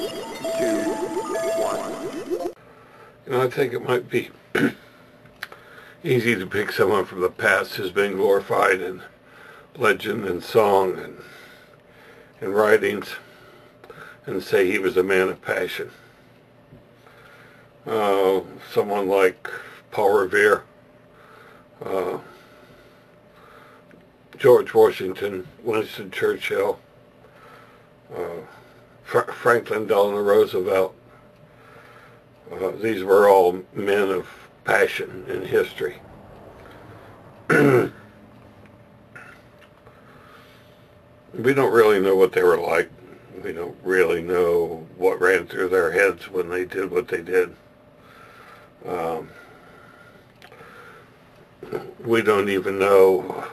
1. I think it might be easy to pick someone from the past who's been glorified in legend and song and writings and say he was a man of passion. Someone like Paul Revere, George Washington, Winston Churchill, Franklin Delano Roosevelt. These were all men of passion in history. We don't really know what they were like. We don't really know what ran through their heads when they did what they did. We don't even know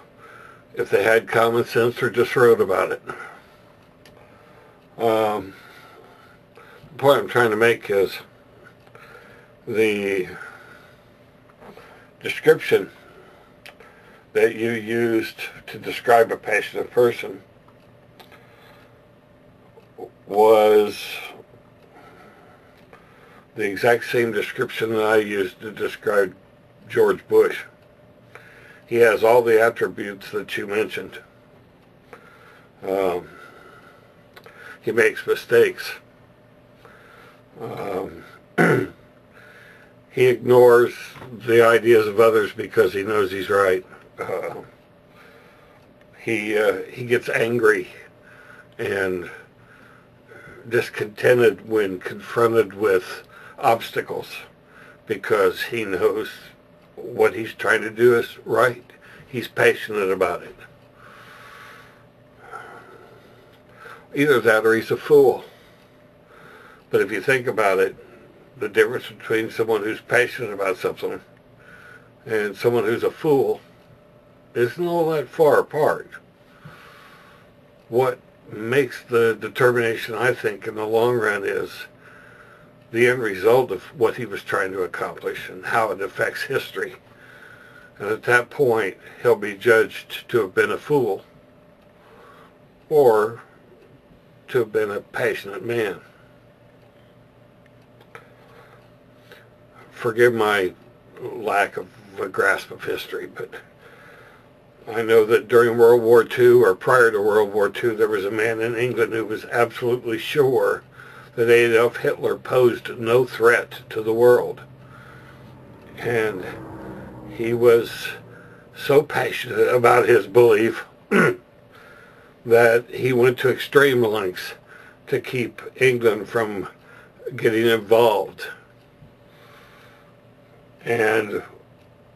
if they had common sense or just wrote about it. The point I'm trying to make is the description that you used to describe a passionate person was the exact same description that I used to describe George Bush. He has all the attributes that you mentioned. He makes mistakes. He ignores the ideas of others because he knows he's right. He gets angry and discontented when confronted with obstacles because he knows what he's trying to do is right. He's passionate about it. Either that or he's a fool. But if you think about it, the difference between someone who's passionate about something and someone who's a fool isn't all that far apart. What makes the determination, I think, in the long run is the end result of what he was trying to accomplish and how it affects history. And at that point, he'll be judged to have been a fool or to have been a passionate man. Forgive my lack of a grasp of history, but I know that during World War II or prior to World War II, there was a man in England who was absolutely sure that Adolf Hitler posed no threat to the world. And he was so passionate about his belief that he went to extreme lengths to keep England from getting involved. And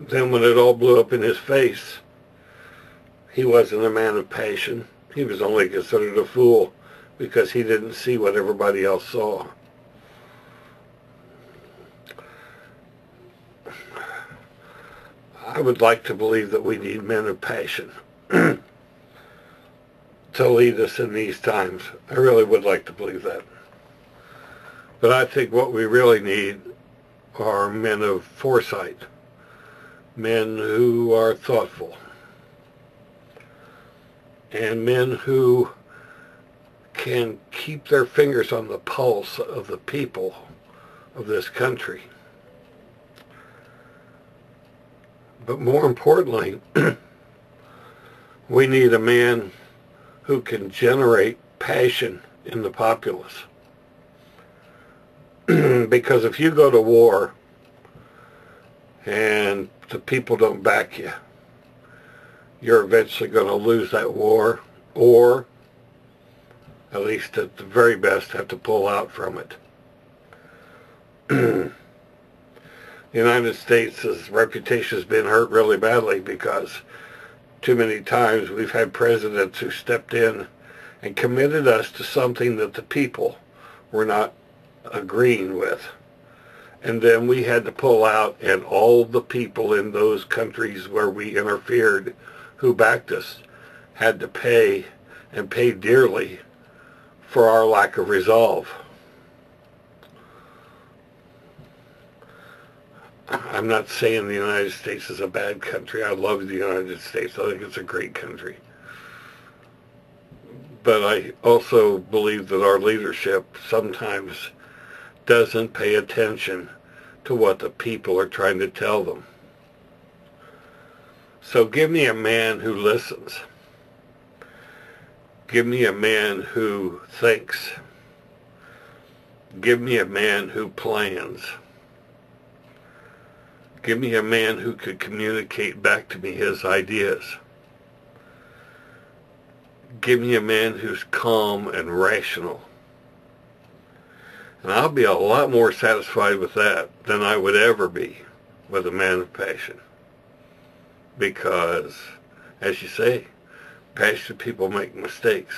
then when it all blew up in his face, he wasn't a man of passion. He was only considered a fool because he didn't see what everybody else saw. I would like to believe that we need men of passion to lead us in these times. I really would like to believe that. But I think what we really need are men of foresight, men who are thoughtful, and men who can keep their fingers on the pulse of the people of this country. But more importantly, we need a man who can generate passion in the populace. Because if you go to war and the people don't back you, you're eventually going to lose that war, or at least at the very best have to pull out from it. The United States' reputation has been hurt really badly because too many times we've had presidents who stepped in and committed us to something that the people were not agreeing with. And then we had to pull out, and all the people in those countries where we interfered who backed us had to pay, and pay dearly, for our lack of resolve. I'm not saying the United States is a bad country. I love the United States. I think it's a great country. But I also believe that our leadership sometimes doesn't pay attention to what the people are trying to tell them. So give me a man who listens. Give me a man who thinks. Give me a man who plans. Give me a man who could communicate back to me his ideas. Give me a man who's calm and rational. And I'll be a lot more satisfied with that than I would ever be with a man of passion. Because, as you say, passionate people make mistakes.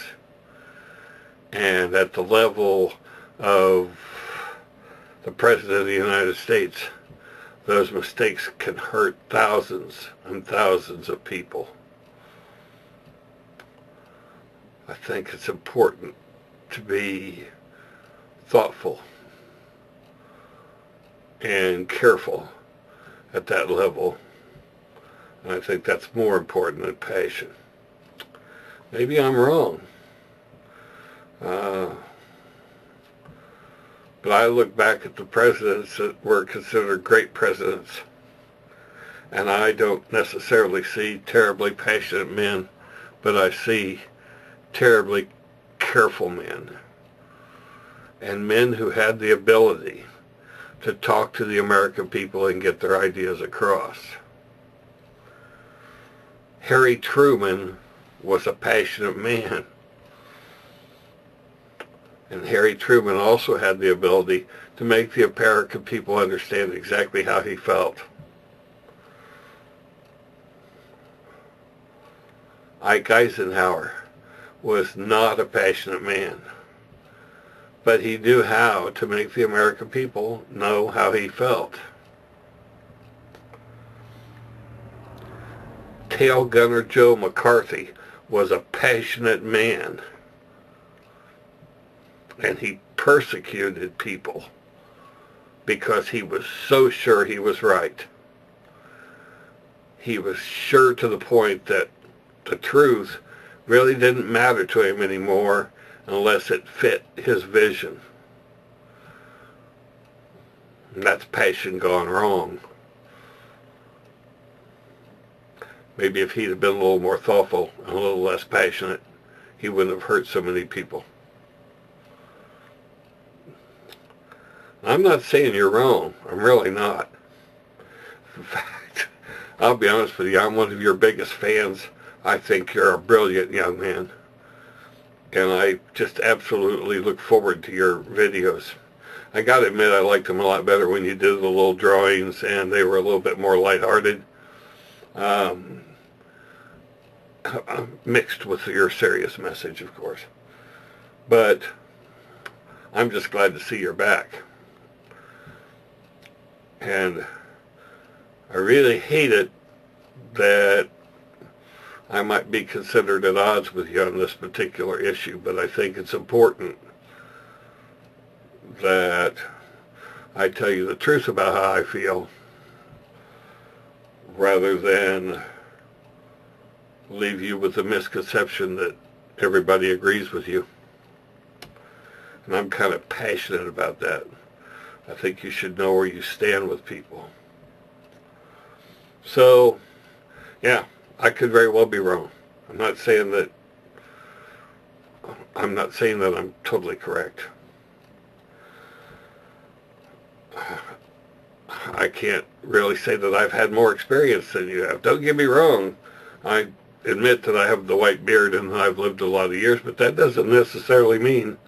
And at the level of the President of the United States, those mistakes can hurt thousands and thousands of people. I think it's important to be thoughtful and careful at that level. And I think that's more important than passion. Maybe I'm wrong. But I look back at the presidents that were considered great presidents, and I don't necessarily see terribly passionate men, but I see terribly careful men, and men who had the ability to talk to the American people and get their ideas across. Harry Truman was a passionate man. And Harry Truman also had the ability to make the American people understand exactly how he felt. Ike Eisenhower was not a passionate man, but he knew how to make the American people know how he felt. Tail Gunner Joe McCarthy was a passionate man, and he persecuted people because he was so sure he was right. He was sure to the point that the truth really didn't matter to him anymore unless it fit his vision. And that's passion gone wrong. Maybe if he'd have been a little more thoughtful and a little less passionate, he wouldn't have hurt so many people. I'm not saying you're wrong. I'm really not. In fact, I'll be honest with you, I'm one of your biggest fans. I think you're a brilliant young man. And I just absolutely look forward to your videos. I gotta admit, I liked them a lot better when you did the little drawings and they were a little bit more lighthearted. Mixed with your serious message, of course. But I'm just glad to see you're back. And I really hate it that I might be considered at odds with you on this particular issue, but I think it's important that I tell you the truth about how I feel rather than leave you with the misconception that everybody agrees with you. And I'm kind of passionate about that. I think you should know where you stand with people. So, yeah, I could very well be wrong. I'm not saying that I'm totally correct. I can't really say that I've had more experience than you have. Don't get me wrong. I admit that I have the white beard and I've lived a lot of years, but that doesn't necessarily mean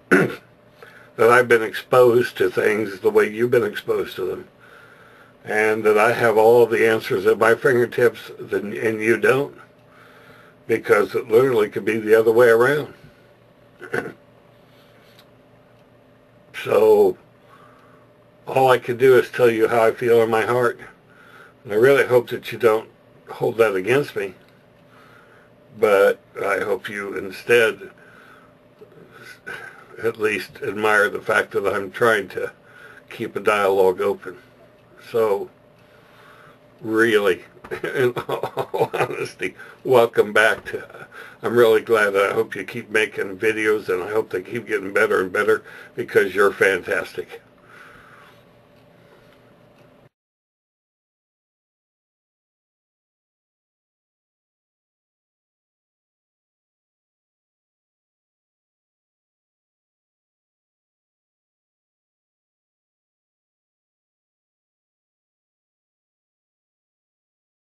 that I've been exposed to things the way you've been exposed to them, and that I have all of the answers at my fingertips and you don't, because it literally could be the other way around. So all I can do is tell you how I feel in my heart, and I really hope that you don't hold that against me, but I hope you instead at least admire the fact that I'm trying to keep a dialogue open. So really, in all honesty, welcome back to, I'm really glad. I hope you keep making videos, and I hope they keep getting better and better, because you're fantastic.